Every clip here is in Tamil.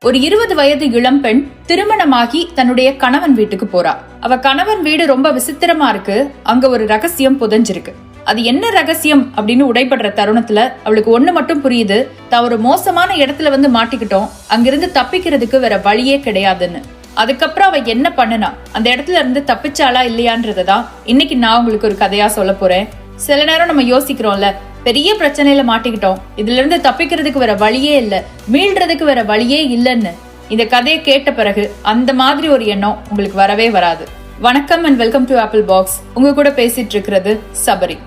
ஒரு 20 வயது இளம்பெண் திருமணமாகி தன்னுடைய கணவன் வீட்டுக்கு போறா. அவ கணவன் வீடு ரொம்ப விசித்திரமா இருக்கு. அங்க ஒரு ரகசியம் புதைஞ்சிருக்கு. அது என்ன ரகசியம் அப்படின்னு உடைபடுற தருணத்துல அவளுக்கு ஒண்ணு மட்டும் புரியுது. தான் ஒரு மோசமான இடத்துல வந்து மாட்டிக்கிட்டோம், அங்கிருந்து தப்பிக்கிறதுக்கு வேற வழியே கிடையாதுன்னு. அதுக்கப்புறம் அவ என்ன பண்ணுனா, அந்த இடத்துல இருந்து தப்பிச்சாளா இல்லையான்றதான் இன்னைக்கு நான் உங்களுக்கு ஒரு கதையா சொல்ல போறேன். சில நேரம் நம்ம யோசிக்கிறோம்ல, பெரிய பிரச்சனையில மாட்டிக்கிட்டோம், இதுல இருந்து தப்பிக்கிறதுக்கு வேற வழியே இல்ல, மீள்றதுக்கு வேற வழியே இல்லைன்னு. இந்த கதையை கேட்ட பிறகு அந்த மாதிரி ஒரு எண்ணம் உங்களுக்கு வரவே வராது. வணக்கம் and welcome to apple box. உங்க கூட பேசிட்டு இருக்கிறது சபரி.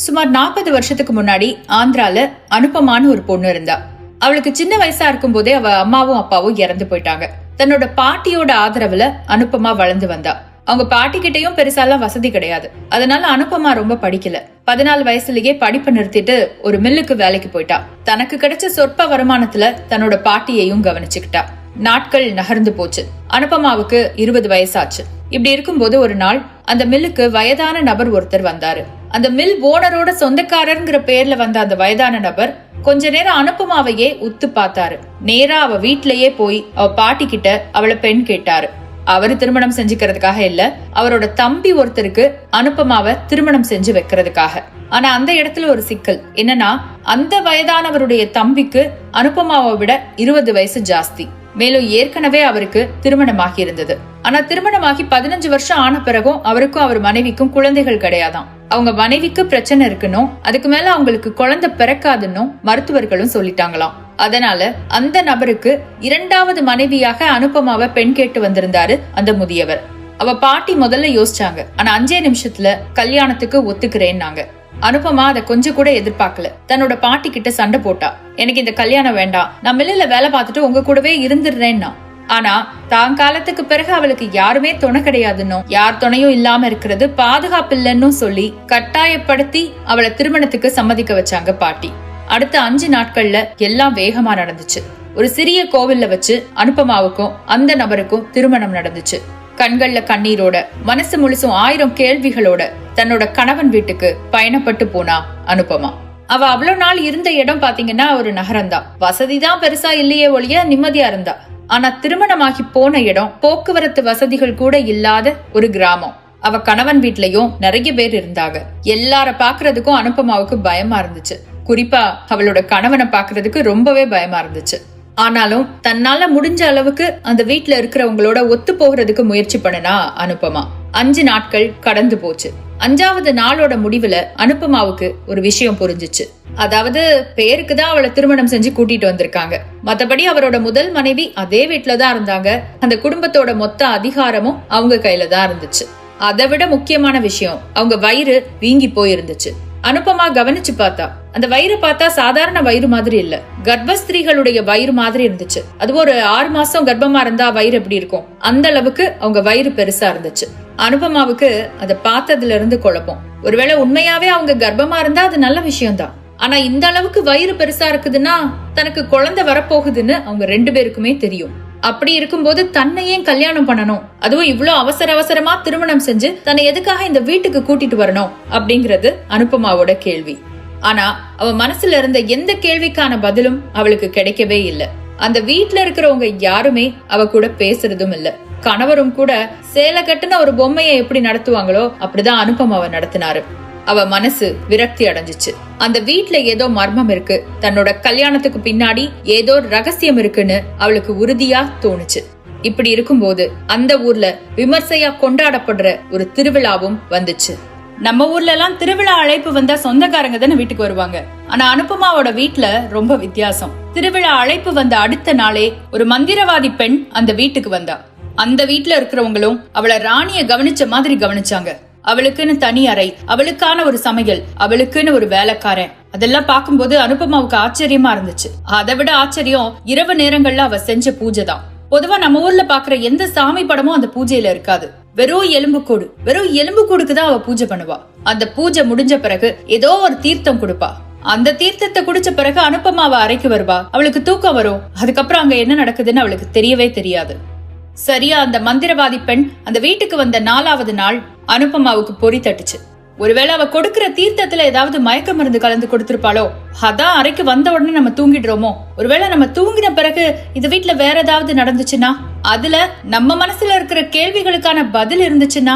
சுமார் 40 வருஷத்துக்கு முன்னாடி ஆந்திரால அனுப்பமான ஒரு பொண்ணு இருந்தா. அவளுக்கு சின்ன வயசா இருக்கும் போதே அவ அம்மாவும் அப்பாவும் இறந்து போயிட்டாங்க. தன்னோட பாட்டியோட ஆதரவுல அனுப்பமா வளர்ந்து வந்தா. அவங்க பாட்டி கிட்டையும் பெருசாலாம் வசதி கிடையாது. அதனால அனுப்பமா ரொம்ப படிக்கல. 14 வயசுலயே படிப்பை நிறுத்திட்டு ஒரு மில்லுக்கு வேலைக்கு போயிட்டா. தனக்கு கிடைச்ச சொற்ப வருமானத்துல தன்னோட பாட்டியையும் கவனிச்சுக்கிட்டா. நாட்கள் நகர்ந்து போச்சு. அனுப்பமாவுக்கு 20 வயசாச்சு. இப்படி இருக்கும்போது ஒரு நாள் அந்த மில்லுக்கு வயதான நபர் ஒருத்தர் வந்தாரு. அந்த மில் ஓனரோட சொந்தக்காரர்ங்கிற பேர்ல வந்த அந்த வயதான நபர் கொஞ்ச நேரம் அனுப்பமாவையே உத்து பார்த்தாரு. நேரா அவ வீட்லயே போய் அவ பாட்டி கிட்ட அவளை பெண் கேட்டாரு. அவரு திருமணம் செஞ்சுக்கிறதுக்காக இல்ல, அவரோட தம்பி ஒருத்தருக்கு அனுப்பமாவை திருமணம் செஞ்சு வைக்கிறதுக்காக. ஆனா அந்த இடத்துல ஒரு சிக்கல் என்னன்னா, அந்த வயதானவருடைய தம்பிக்கு அனுப்பமாவை விட 20 வயசு ஜாஸ்தி. மேலும் ஏற்கனவே அவருக்கு திருமணமாகி இருந்தது. ஆனா திருமணமாகி 15 வருஷம் ஆன பிறகும் அவருக்கும் அவர் மனைவிக்கும் குழந்தைகள் கிடையாதான். அவங்க மனைவிக்கு பிரச்சனை இருக்குன்னு, அதுக்கு மேல அவங்களுக்கு குழந்தை பிறக்காதுன்னு மருத்துவர்களும் சொல்லிட்டாங்களாம். அதனால அந்த நபருக்கு 2வது மனைவியாக அனுப்பமாவை பெண் கேட்டு வந்திருந்தாரு அந்த முதியவர். அவ பாட்டி முதல்ல யோசிச்சாங்க. ஆனா 5 நிமிஷத்துல கல்யாணத்துக்கு ஒத்துக்கிறேன்னாங்க. அனுப்பமா அதை கொஞ்சம் கூட எதிர்பார்க்கல. தன்னோட பாட்டி கிட்ட சண்டை போட்டா. எனக்கு இந்த கல்யாணம் வேண்டாம், நான் மில்லுல வேலை பார்த்துட்டு உங்க கூடவே இருந்துடுறேன்னா. ஆனா தான் காலத்துக்கு பிறகு அவளுக்கு யாருமே துணை கிடையாதுன்னு, யார் துணையும் இல்லாம இருக்கிறது பாதுகாப்பு இல்லைன்னு சொல்லி கட்டாயப்படுத்தி அவளை திருமணத்துக்கு சம்மதிக்க வச்சாங்க பாட்டி. அடுத்த 5 நாட்கள்ல எல்லாம் வேகமா நடந்துச்சு. ஒரு சிறிய கோவில்ல வச்சு அனுப்பமாவுக்கும் அந்த நபருக்கும் திருமணம் நடந்துச்சு. கண்கள்ல கண்ணீரோட, மனசு முழுசும் 1000 கேள்விகளோட தன்னோட கணவன் வீட்டுக்கு பயணப்பட்டு போனா அனுப்பமா. அவ அவ்வளவு நாள் இருந்த இடம் பாத்தீங்கன்னா ஒரு நகரம்தான். வசதிதான் பெருசா இல்லையே ஒழிய நிம்மதியா இருந்தா. ஆனா திருமணமாகி போன இடம் போக்குவரத்து வசதிகள் கூட இல்லாத ஒரு கிராமம். அவ கணவன் வீட்லயும் நிறைய பேர் இருந்தாங்க. எல்லார பாக்குறதுக்கும் அனுப்பமாவுக்கு பயமா இருந்துச்சு. குறிப்பா அவளோட கணவனை பாக்குறதுக்கு ரொம்பவே பயமா இருந்துச்சு. ஆனாலும் தன்னால முடிஞ்ச அளவுக்கு அந்த வீட்டுல இருக்கிறவங்களோட ஒத்து போகிறதுக்கு முயற்சி பண்ணனா அனுப்பமா. 5 நாட்கள் கடந்து போச்சு. 5வது நாளோட முடிவுல அனுப்பமாவுக்கு ஒரு விஷயம் புரிஞ்சிச்சு. அதாவது பேருக்குதான் அவளை திருமணம் செஞ்சு கூட்டிட்டு வந்திருக்காங்க. மத்தபடி அவரோட முதல் மனைவி அதே வீட்டுலதான் இருந்தாங்க. அந்த குடும்பத்தோட மொத்த அதிகாரமும் அவங்க கையில தான் இருந்துச்சு. அதை விட முக்கியமான விஷயம், அவங்க வயிறு வீங்கி போயிருந்துச்சு. அனுப்பமா கவனிச்சு பார்த்தா அந்த வயிறு பார்த்தா சாதாரண வயிறு மாதிரி இல்ல, கர்ப்பஸ்திரீகளுடைய வயிறு மாதிரி இருந்துச்சு. அது ஒரு 6 மாசம் கர்ப்பமா இருந்தா வயிறு எப்படி இருக்கும், அந்த அளவுக்கு அவங்க வயிறு பெருசா இருந்துச்சு. அனுப்பமாவுக்கு அதை பார்த்ததுல இருந்து குழப்பம். ஒருவேளை உண்மையாவே அவங்க கர்ப்பமா இருந்தா அது நல்ல விஷயம்தான். ஆனா இந்த அளவுக்கு வயிறு பெருசா இருக்குதுன்னா தனக்கு குழந்தை வரப்போகுதுன்னு அவங்க 2 பேருக்குமே தெரியும். அப்படி இருக்கும்போது தன்னை ஏன் கல்யாணம் பண்ணணும், அதுவும் இவ்வளவு அவசரமா திருமணம் செஞ்சு தன்னை எதுக்காக இந்த வீட்டுக்கு கூட்டிட்டு வரணும் அப்படிங்கறது அனுப்பமாவோட கேள்வி. ஆனா அவ மனசுல இருந்த எந்த கேள்விக்கான பதிலும் அவளுக்கு கிடைக்கவே இல்ல. அந்த வீட்டுல இருக்கிறவங்க யாருமே அவ கூட பேசுறதும் இல்ல. கணவரும் கூட சேலை கட்டுன ஒரு பொம்மையை எப்படி நடத்துவாங்களோ அப்படிதான் அனுப்பமாவை நடத்தினாரு. அவ மனசு விரக்தி அடைஞ்சிச்சு. அந்த வீட்டுல ஏதோ மர்மம் இருக்கு, தன்னோட கல்யாணத்துக்கு பின்னாடி ஏதோ ரகசியம் இருக்குன்னு அவளுக்கு உறுதியா தோணுச்சு. இப்படி இருக்கும்போது அந்த ஊர்ல விமர்சையா கொண்டாடப்படுற ஒரு திருவிழாவும் வந்துச்சு. நம்ம ஊர்ல எல்லாம் திருவிழா அழைப்பு வந்தா சொந்தக்காரங்க தானே வீட்டுக்கு வருவாங்க. ஆனா அனுப்பமாவோட வீட்டுல ரொம்ப வித்தியாசம். திருவிழா அழைப்பு வந்த அடுத்த நாளே ஒரு மந்திரவாதி பெண் அந்த வீட்டுக்கு வந்தா. அந்த வீட்டுல இருக்கிறவங்களும் அவளை ராணிய கவனிச்ச மாதிரி கவனிச்சாங்க. அவளுக்குன்னு தனி அறை, அவளுக்கான ஒரு சமையல், அவளுக்குன்னு ஒரு வேலைக்காரன். அதெல்லாம் பார்க்கும்போது அனுப்பமாவுக்கு ஆச்சரியமா இருந்துச்சு. அதை விட ஆச்சரியம் இரவு நேரங்கள்ல அவ செஞ்ச பூஜை தான். பொதுவா நம்ம ஊர்ல பாக்குற எந்த சாமி படமும் அந்த பூஜையில இருக்காது. வெறும் எலும்புக்கூடுக்கு தான் அவ பூஜை பண்ணுவா. அந்த பூஜை முடிஞ்ச பிறகு ஏதோ ஒரு தீர்த்தம் கொடுப்பா. அந்த தீர்த்தத்தை குடிச்ச பிறகு அனுப்பமாவ அறைக்கு வருவா. அவளுக்கு தூக்கம் வரும். அதுக்கப்புறம் அங்க என்ன நடக்குதுன்னு அவளுக்கு தெரியவே தெரியாது. சரியா அந்த மந்திரவாதி பெண் அந்த வீட்டுக்கு வந்த 4வது நாள் அனுப்பமாவுக்கு பொறி தட்டுச்சு. ஒருவேளை அவ கொடுக்கிற தீர்த்தத்துல ஏதாவது மயக்க மருந்து கலந்து கொடுத்திருப்பாளோ, அதான் அறைக்கு வந்த உடனே நம்ம தூங்கிடுறோமோ. ஒருவேளை நம்ம தூங்கின பிறகு இந்த வீட்டுல வேற ஏதாவது நடந்துச்சுன்னா, அதுல நம்ம மனசுல இருக்கிற கேள்விகளுக்கான பதில் இருந்துச்சுன்னா,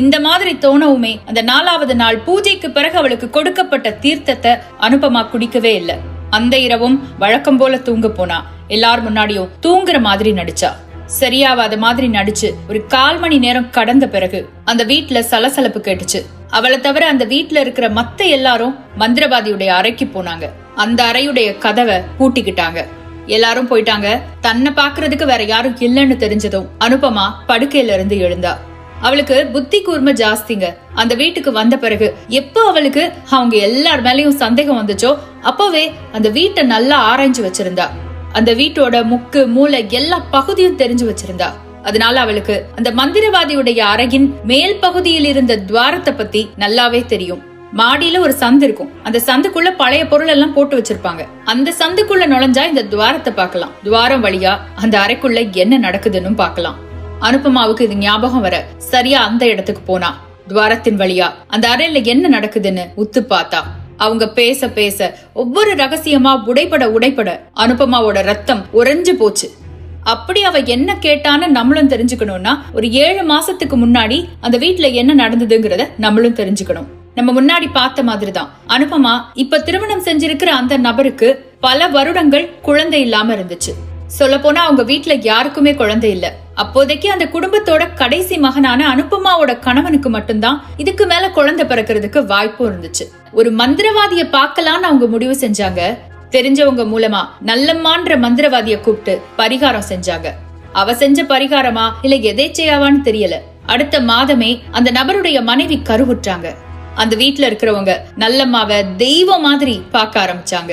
இந்த மாதிரி தோணவுமே அந்த 4வது நாள் பூஜைக்கு பிறகு அவளுக்கு கொடுக்கப்பட்ட தீர்த்தத்தை அனுபமா குடிக்கவே இல்லை. அந்த இரவும் வழக்கம் போல தூங்க போனா. எல்லார் முன்னாடியும் தூங்குற மாதிரி நடிச்சா. சரியாவாத மாதிரி நடிச்சு ஒரு 1/4 மணி நேரம் கடந்த பிறகு அந்த வீட்டுல சலசலப்பு கேட்டுச்சு. அவளை தவிர அந்த வீட்டுல இருக்கிற மத்த எல்லாரும் மந்திரவாதியுடைய அறைக்கு போனாங்க. அந்த அறையுடைய கதவை பூட்டிக்கிட்டாங்க. எல்லாரும் போயிட்டாங்க. தன்னை பாக்குறதுக்கு வேற யாரும் இல்லைன்னு தெரிஞ்சதும் அனுபமா படுக்கையில இருந்து எழுந்தா. அவளுக்கு புத்தி கூர்மை ஜாஸ்திங்க. அந்த வீட்டுக்கு வந்த பிறகு எப்போ அவளுக்கு அவங்க எல்லார் மேலயும் சந்தேகம் வந்துச்சோ அப்பவே அந்த வீட்டை நல்லா ஆராய்ஞ்சு வச்சிருந்தா. அந்த வீட்டோட முக்கு மூளை எல்லா பகுதியும் தெரிஞ்சு வச்சிருந்தா. அதனால அவளுக்கு அந்த மந்திரவாதியுடைய அறையின் மேல் பகுதியில் இருந்த துவாரத்தை பத்தி நல்லாவே தெரியும். மாடியில ஒரு சந்து இருக்கும். அந்த சந்துக்குள்ள பழைய பொருள் எல்லாம் போட்டு வச்சிருப்பாங்க. அந்த சந்துக்குள்ள நுழைஞ்சா இந்த துவாரத்தை பார்க்கலாம். துவாரம் வழியா அந்த அறைக்குள்ள என்ன நடக்குதுன்னு பார்க்கலாம். அனுபமாவுக்கு இது ஞாபகம் வர சரியா அந்த இடத்துக்கு போனா. துவாரத்தின் வழியா அந்த அறையில என்ன நடக்குதுன்னு உத்து பார்த்தா. அவங்க பேச பேச ஒவ்வொரு ரகசியமா உடைப்பட அனுபமாவோட ரத்தம் உறைஞ்சு போச்சு. அப்படி அவ என்ன கேட்டான்னு நம்மளும் தெரிஞ்சுக்கணும்னா, ஒரு 7 மாசத்துக்கு முன்னாடி அந்த வீட்டுல என்ன நடந்ததுங்கிறத நம்மளும் தெரிஞ்சுக்கணும். நம்ம முன்னாடி பார்த்த மாதிரிதான் அனுபமா இப்ப திருமணம் செஞ்சிருக்கிற அந்த நபருக்கு பல வருடங்கள் குழந்தை இல்லாம இருந்துச்சு. சொல்ல போனா அவங்க வீட்டுல யாருக்குமே குழந்தை இல்ல. அப்போதைக்கு அந்த குடும்பத்தோட கடைசி மகனான அனுபமாவோட கணவனுக்கு மட்டும்தான் இதுக்கு மேல குழந்தை பிறக்கிறதுக்கு வாய்ப்பும் இருந்துச்சு. ஒரு மந்திரவாதிய பார்க்கலான்னு அவங்க முடிவு செஞ்சாங்க. தெரிஞ்சவங்க மூலமா நல்லம்மான்ற மந்திரவாதிய கூப்பிட்டு பரிகாரம் செஞ்சாங்க. அவ செஞ்ச பரிகாரமா இல்ல எதேச்சையாவான்னு தெரியல. அடுத்த மாதமே அந்த நபருடைய மனைவி கருவுற்றாங்க. அந்த வீட்டுல இருக்கிறவங்க நல்லம்மாவை தெய்வம் மாதிரி பார்க்க ஆரம்பிச்சாங்க.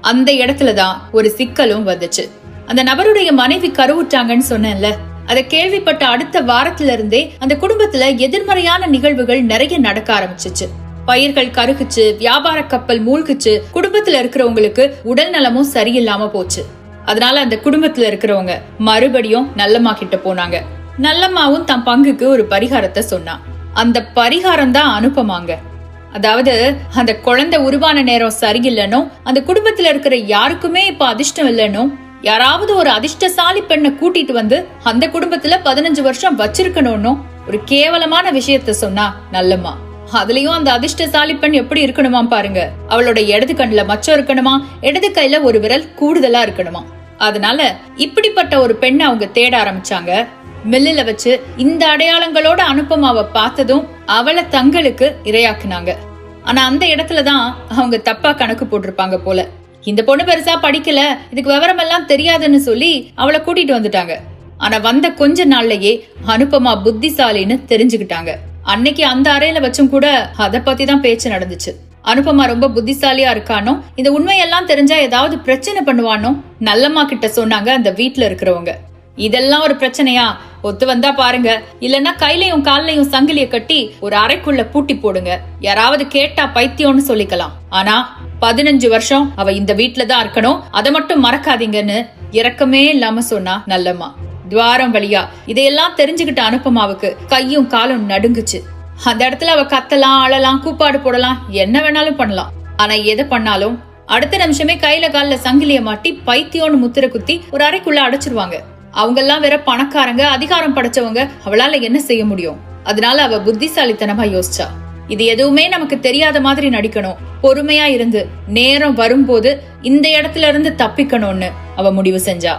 அந்த இடத்துலதான் ஒரு சிக்கலும் வந்துச்சு. அந்த நபருடைய மனைவி கருவுற்றாங்கன்னு சொன்னேன்ல, அதை கேள்விப்பட்ட அடுத்த வாரத்துல இருந்தே அந்த குடும்பத்துல எதிர்மறையான நிகழ்வுகள் நிறைய நடக்க ஆரம்பிச்சிச்சு. பயிர்கள் கருகுச்சு, வியாபார கப்பல் மூழ்குச்சு, குடும்பத்துல இருக்கிறவங்களுக்கு உடல் நலமும் சரியில்லாம போச்சு. அதனால அந்த குடும்பத்துல இருக்கிறவங்க மறுபடியும் நல்லம்மா கிட்ட போனாங்க. நல்லம்மாவும் தன் பங்குக்கு ஒரு பரிகாரத்தை சொன்னா. அந்த பரிகாரம் தான் அனுபமாங்க. அதாவது அந்த குழந்தை உருவான நேரம் சரியில்லைனோ, அந்த குடும்பத்துல இருக்கிற யாருக்குமே இப்ப அதிர்ஷ்டம் இல்லைனோ, யாராவது ஒரு அதிர்ஷ்டசாலி பெண்ணை கூட்டிட்டு வந்து அந்த குடும்பத்துல 15 வருஷம் வச்சிருக்கணும்னு ஒரு கேவலமான விஷயத்த சொன்னா நல்லம்மா. அதுலயும் அந்த அதிர்ஷ்டசாலி பெண் எப்படி இருக்கணுமா பாருங்க. அவளோட இடது கண்ணுல மச்சம் இருக்கணுமா, இடது கையில ஒரு விரல் கூடுதலா இருக்கணுமா. அதனால இப்படிப்பட்ட ஒரு பெண்ணை அவங்க தேட ஆரம்பிச்சாங்க. மில்லுல வச்சு இந்த அடையாளங்களோட அனுபமாவை பார்த்ததும் அவளை தங்களுக்கு இரையாக்குனாங்க. ஆனா அந்த இடத்துலதான் அவங்க தப்பா கணக்கு போட்டிருப்பாங்க போல. இந்த பொண்ணு பெருசா படிக்கல, இதுக்கு விவரம் எல்லாம் தெரியாதுன்னு சொல்லி அவளை கூட்டிட்டு வந்துட்டாங்க. ஆனா வந்த கொஞ்ச நாள்லயே அனுபமா புத்திசாலின்னு தெரிஞ்சுக்கிட்டாங்க. அன்னைக்கு அந்த அறையில வச்சும் கூட அத பத்தி தான் பேச்சு நடந்துச்சு. அனுபமா ரொம்ப புத்திசாலியா இருக்கானோ, இந்த உண்மையெல்லாம் தெரிஞ்சா ஏதாவது பிரச்சனை பண்ணுவானோ நல்லம்மா கிட்ட சொன்னாங்க அந்த வீட்டுல இருக்கிறவங்க. இதெல்லாம் ஒரு பிரச்சனையா? ஒத்து வந்தா பாருங்க, இல்லன்னா கையிலையும் காலையும் சங்கிலிய கட்டி ஒரு அறைக்குள்ள பூட்டி போடுங்க. யாராவது கேட்டா பைத்தியம்னு சொல்லிக்கலாம். ஆனா 15 வருஷம் அவ இந்த வீட்டுலதான் இருக்கணும், அதை மட்டும் மறக்காதீங்கன்னு இரக்கமே இல்லாம சொன்னா நல்லம்மா. துவாரம் வழியா இதையெல்லாம் தெரிஞ்சுக்கிட்ட அனுபமாவுக்கு கையும் காலும் நடுங்குச்சு. அந்த இடத்துல அவ கத்தலாம், அழலாம், கூப்பாடு போடலாம், என்ன வேணாலும் பண்ணலாம். ஆனா எதை பண்ணாலும் அடுத்த நிமிஷமே கையில கால சங்கிலிய மாட்டி பைத்தியம்னு முத்திர குத்தி ஒரு அறைக்குள்ள அடைச்சிருவாங்க. அவங்க எல்லாம் வேற பணக்காரங்க, அதிகாரம் படைச்சவங்க, அவளால என்ன செய்ய முடியும்? அதனால அவ புத்திசாலித்தனமா யோசிச்சா, இது எதுவுமே நமக்கு தெரியாத மாதிரி நடிக்கணும், பொறுமையா இருந்து நேரம் வரும்போது இந்த இடத்துல இருந்து தப்பிக்கணும்னு அவ முடிவு செஞ்சா.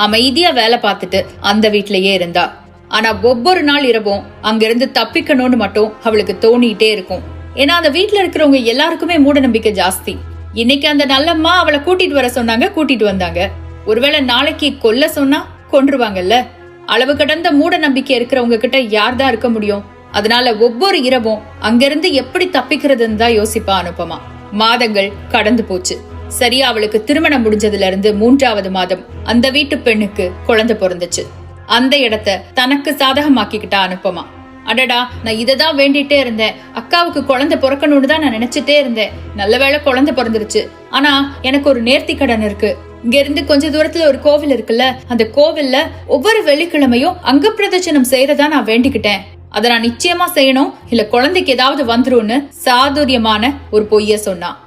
அமைதியா வேலை பார்த்துட்டு அந்த வீட்லயே இருந்தா. ஆனா ஒவ்வொரு நாள் இரவும் அங்கிருந்து தப்பிக்கணும்னு மட்டும் அவளுக்கு தோணிட்டே இருக்கும். ஏன்னா அந்த வீட்டுல இருக்கிறவங்க எல்லாருக்குமே மூட நம்பிக்கை ஜாஸ்தி. இன்னைக்கு அந்த நல்லம்மா அவளை கூட்டிட்டு வர சொன்னாங்க, கூட்டிட்டு வந்தாங்க. ஒருவேளை நாளைக்கு கொல்ல சொன்னா கொன்றுவாங்கல்ல. அளவு கடந்த மூட நம்பிக்கை இருக்கிறவங்க கிட்ட யார் தான் இருக்க முடியும்? அதனால ஒவ்வொரு இரவும் அங்கிருந்து எப்படி தப்பிக்கிறதுன்னு தான் யோசிப்பா அனுபமா. மாதங்கள் கடந்து போச்சு. சரியா அவளுக்கு திருமணம் முடிஞ்சதுல இருந்து 3வது மாதம் அந்த வீட்டு பெண்ணுக்கு குழந்தை பிறந்துச்சு. அந்த இடத்த தனக்கு சாதகமாக்கிக்கிட்டா அனுபமா. அடடா, நான் இததான் வேண்டிட்டே இருந்தேன், அக்காவுக்கு குழந்தை பிறக்கணும்னு தான் நான் நினைச்சிட்டே இருந்தேன். நல்ல வேளை குழந்தை பிறந்துருச்சு. ஆனா எனக்கு ஒரு நேர்த்தி கடன் இருக்கு. இங்க இருந்து கொஞ்ச தூரத்துல ஒரு கோவில் இருக்குல்ல, அந்த கோவில்ல ஒவ்வொரு வெள்ளிக்கிழமையும் அங்க பிரதட்சணம் செய்யறதா நான் வேண்டிக்கிட்டேன். அதை நான் நிச்சயமா செய்யணும், இல்ல குழந்தைக்கு ஏதாவது வந்துரும்னு சாதுரியமான ஒரு பொய்ய சொன்னான்.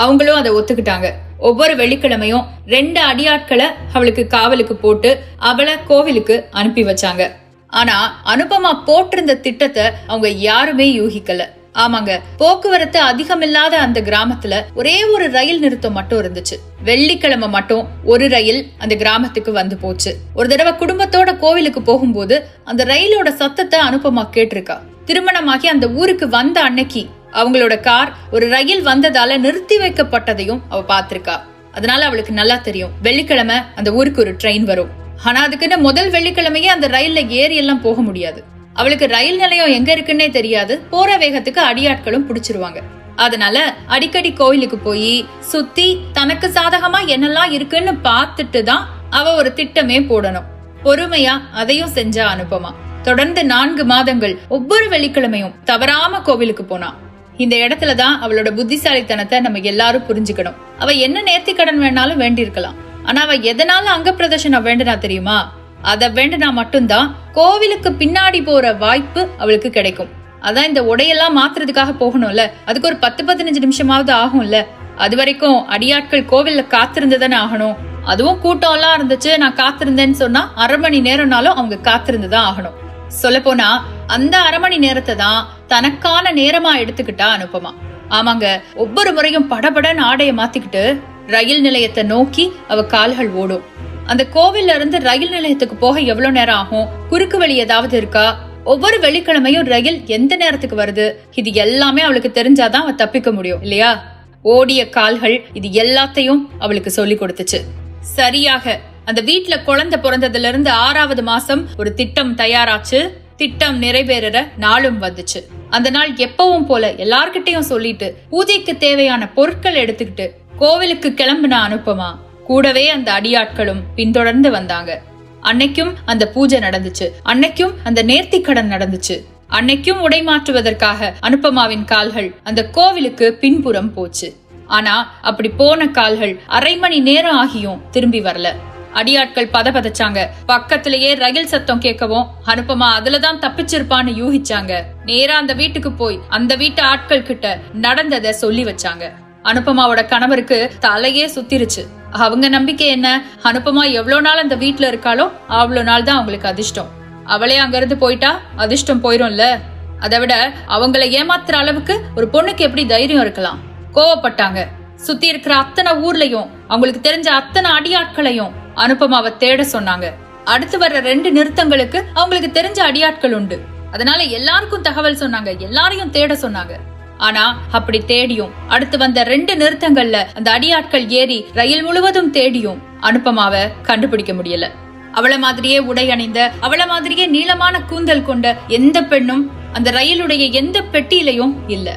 அவங்களும் அதை ஒத்துக்கிட்டாங்க. ஒவ்வொரு வெள்ளிக்கிழமையும் 2 அடியாட்களை அவளுக்கு காவலுக்கு போட்டு அவளை கோவிலுக்கு அனுப்பி வச்சாங்க. ஆனா அனுபமா போட்டிருந்த திட்டத்தை அவங்க யாருமே யூகிக்கல. ஆமாங்க, போக்குவரத்து அதிகமில்லாத அந்த கிராமத்துல ஒரே ஒரு ரயில் நிறுத்தம் மட்டும் இருந்துச்சு. வெள்ளிக்கிழமை மட்டும் ஒரு ரயில் அந்த கிராமத்துக்கு வந்து போச்சு. ஒரு தடவை குடும்பத்தோட கோவிலுக்கு போகும்போது அந்த ரயிலோட சத்தத்தை அனுபமா கேட்டிருக்கா. திருமணமாகி அந்த ஊருக்கு வந்த அன்னைக்கு அவங்களோட கார் ஒரு ரயில் வந்ததால நிறுத்தி வைக்கப்பட்டதையும் அவ பாத்திருக்கா. அதனால அவளுக்கு நல்லா தெரியும் வெள்ளிக்கிழமை அந்த ஊருக்கு ஒரு ட்ரெயின் வரும். ஆனா அதுக்குன்னு முதல் வெள்ளிக்கிழமையே அந்த ரயில்ல ஏறி எல்லாம் போக முடியாது. அவளுக்கு ரயில் நிலையம் எங்க இருக்குன்னே தெரியாது. போற வேகத்துக்கு அடியாட்களும் பிடிச்சிருவாங்க. அதனால அடிக்கடி கோயிலுக்கு போய் சுத்தி தனக்கு சாதகமா என்னெல்லாம் இருக்குன்னு பாத்துட்டு தான் அவ ஒரு திட்டமே போடணும். பொறுமையா அதையும் செஞ்சா அனுபமா. தொடர்ந்து 4 மாதங்கள் ஒவ்வொரு வெள்ளிக்கிழமையும் தவறாம கோவிலுக்கு போனா. இந்த இடத்துலதான் அவளோட புத்திசாலித்தனத்தை நம்ம எல்லாரும் புரிஞ்சுக்கணும். அவ என்ன நேர்த்தி கடன் வேணாலும் வேண்டியிருக்கலாம். ஆனா அவ எதனால அங்க பிரதர்ஷனம் வேண்டுனா தெரியுமா? அத வேண்டுனா மட்டும்தான் கோவிலுக்கு பின்னாடி போற வாய்ப்பு அவளுக்கு கிடைக்கும். அதான் இந்த உடையெல்லாம் மாத்துறதுக்காக போகணும்ல, அதுக்கு ஒரு 10-15 நிமிஷமாவது ஆகும்ல. அது வரைக்கும் அடியாட்கள் கோவில்ல காத்திருந்துதானே ஆகணும். அதுவும் கூட்டம் எல்லாம் இருந்துச்சு, நான் காத்திருந்தேன்னு சொன்னா 1/2 மணி நேரம்னாலும் அவங்க காத்திருந்துதான் ஆகணும். சொல்ல போனா அந்த 1/2 மணி நேரத்தை தான் தனக்கான நேரமா எடுத்துக்கிட்டா அனுபமா. ஆமாங்க, ஒவ்வொரு முறையும் படபடன்னு ஆடைய மாத்திக்கிட்டு ரயில் நிலையத்தை நோக்கி அவ கால்கள் ஓடும். அந்த கோவில்ல இருந்து ரயில் நிலையத்துக்கு போக எவ்வளவு நேரம் ஆகும், குறுக்கு வழி ஏதாவது இருக்கா, ஒவ்வொரு வெள்ளிக்கிழமையும் ரயில் எந்த நேரத்துக்கு வருது, இது எல்லாமே அவளுக்கு தெரிஞ்சாதான் அவ தப்பிக்க முடியும் இல்லையா? ஓடிய கால்கள் இது எல்லாத்தையும் அவளுக்கு சொல்லி கொடுத்துச்சு. சரியாக அந்த வீட்டுல குழந்தை பிறந்ததுல இருந்து 6வது மாசம் ஒரு திட்டம் தயாராச்சு. திட்டம் நிறைவேற நாளும் வந்துச்சு. அந்த நாள் எப்பவும் போல எல்லார்கிட்டையும் சொல்லிட்டு பூஜைக்கு தேவையான பொருட்கள் எடுத்துக்கிட்டு கோவிலுக்கு கிளம்பின அனுபமா கூடவே அந்த அடியாட்களும் பின்தொடர்ந்து வந்தாங்க. அன்னைக்கும் அந்த பூஜை நடந்துச்சு. அன்னைக்கும் அந்த நேர்த்தி கடன் நடந்துச்சு. அன்னைக்கும் உடை மாற்றுவதற்காக அனுபமாவின் கால்கள் அந்த கோவிலுக்கு பின்புறம் போச்சு. ஆனா அப்படி போன கால்கள் 1/2 மணி நேரம் ஆகியும் திரும்பி வரல. அடியாட்கள் பதபதச்சாங்க. பக்கத்திலேயே ரயில் சத்தம் கேட்கவும் அனுபமா அதுலதான் தப்பிச்சிருப்பான்னு யூகிச்சாங்க. நேரா அந்த வீட்டுக்கு போய் அந்த வீட்டு ஆட்கள் கிட்ட நடந்ததை சொல்லி வச்சாங்க. அனுபமாவோட கணவருக்கு தலையே சுத்திருச்சு. அவங்க நம்பிக்கை என்ன, அனுபமா எவ்வளவு நாள் அந்த வீட்டுல இருக்காளோ அவ்வளவு நாள் தான் அவங்களுக்கு அதிர்ஷ்டம். அவளே அங்க இருந்து போயிட்டா அதிர்ஷ்டம் போயிரும்ல. அதை விட அவங்கள ஏமாத்துற அளவுக்கு ஒரு பொண்ணுக்கு எப்படி தைரியம் இருக்கலாம்? கோவப்பட்டாங்க. சுத்தி இருக்கிற அத்தனை ஊர்லயும் அவங்களுக்கு தெரிஞ்ச அத்தனை அடியாட்களையும் அனுபமாவை தேட சொன்னாங்க. அடுத்து வர்ற 2 நிறுத்தங்களுக்கு அவங்களுக்கு தெரிஞ்ச அடியாட்கள் உண்டு. அதனால எல்லாருக்கும் தகவல் சொன்னாங்க, எல்லாரையும் தேட சொன்னாங்க. ஆனா அப்படி தேடியும் அடுத்து வந்த 2 நிறுத்தங்கள்ல அந்த அடியாட்கள் ஏறி ரயில் முழுவதும் தேடியும் அனுபமாவை கண்டுபிடிக்க முடியல. அவள மாதிரியே உடை அணிந்த, அவள மாதிரியே நீளமான கூந்தல் கொண்ட எந்த பெண்ணும் அந்த ரயிலுடைய எந்த பெட்டியிலையும் இல்ல.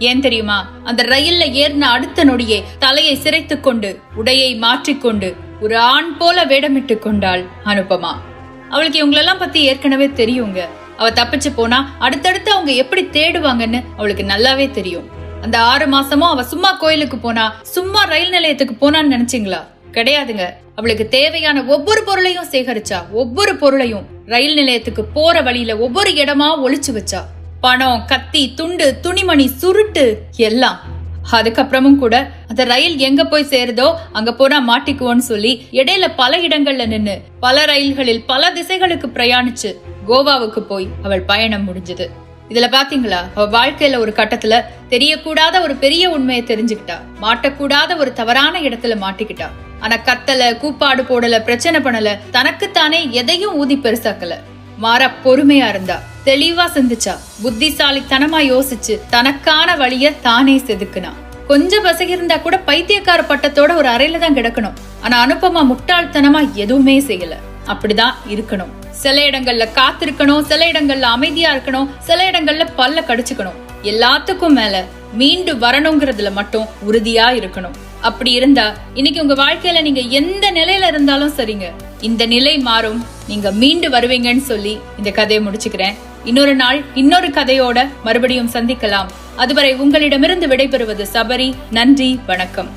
ஏன் தெரியுமா? அந்த ரயில்ல ஏறின அடுத்த நொடியே தலையை சிரைத்து கொண்டு உடையை மாற்றிக்கொண்டு ஒரு ஆண் போல வேடமிட்டு கொண்டாள் அனுபமா. அவளுக்கு இவங்களெல்லாம் பத்தி ஏற்கனவே தெரியுங்க. அவ தப்பிச்சு போனா அடுத்தடுத்து அவங்க எப்படி தேடுவாங்கன்னு அவளுக்கு நல்லாவே தெரியும். அந்த 6 மாசமும் அவ சும்மா கோயிலுக்கு போனா, சும்மா ரயில் நிலையத்துக்கு போனான்னு நினைச்சீங்களா? கிடையாதுங்க. அவளுக்கு தேவையான ஒவ்வொரு பொருளையும் சேகரிச்சா. ஒவ்வொரு பொருளையும் ரயில் நிலையத்துக்கு போற வழியில ஒவ்வொரு இடமா ஒளிச்சு வச்சா. பணம், கத்தி, துண்டு, துணிமணி, சுருட்டு எல்லாம். அதுக்கப்புறமும் கூட அந்த ரயில் எங்க போய் சேருதோ அங்க போனா மாட்டிக்குவோன்னு சொல்லி இடையில பல இடங்கள்ல நின்னு பல ரயில்களில் பல திசைகளுக்கு பிரயாணிச்சு கோவாவுக்கு போய் அவள் பயணம் முடிஞ்சது. இதுல பாத்தீங்களா, அவ வாழ்க்கையில ஒரு கட்டத்துல தெரியக்கூடாத ஒரு பெரிய உண்மையை தெரிஞ்சுக்கிட்டா. மாட்டக்கூடாத ஒரு தவறான இடத்துல மாட்டிக்கிட்டா. ஆனா கத்தல, கூப்பாடு போடல, பிரச்சனை பண்ணல, தனக்குத்தானே எதையும் ஊதி பெருசாக்கல. மாற பொறுமையா இருந்தா, தெளிவா சிந்திச்சா, புத்திசாலித்தனமா யோசிச்சு தனக்கான வழிய தானே செதுக்குனா. கொஞ்சம் பசகிருந்தா கூட பைத்தியக்கார பட்டத்தோட ஒரு அறையில தான் கிடக்கணும். ஆனா அனுபமா முட்டாள்தனமா எதுவுமே செய்யல. அப்படிதான் இருக்கணும். சில இடங்கள்ல காத்திருக்கணும், சில இடங்கள்ல அமைதியா இருக்கணும், சில இடங்கள்ல பல்ல கடிச்சுக்கணும். எல்லாத்துக்கும் மேல மீண்டு வரணுங்கிறதுல மட்டும் உறுதியா இருக்கணும். அப்படி இருந்தா இன்னைக்கு உங்க வாழ்க்கையில நீங்க எந்த நிலையில இருந்தாலும் சரிங்க, இந்த நிலை மாறும், நீங்க மீண்டு வருவீங்கன்னு சொல்லி இந்த கதையை முடிச்சுக்கிறேன். இன்னொரு நாள் இன்னொரு கதையோட மறுபடியும் சந்திக்கலாம். அதுவரை உங்களிடமிருந்து விடைபெறுவது சபரி. நன்றி, வணக்கம்.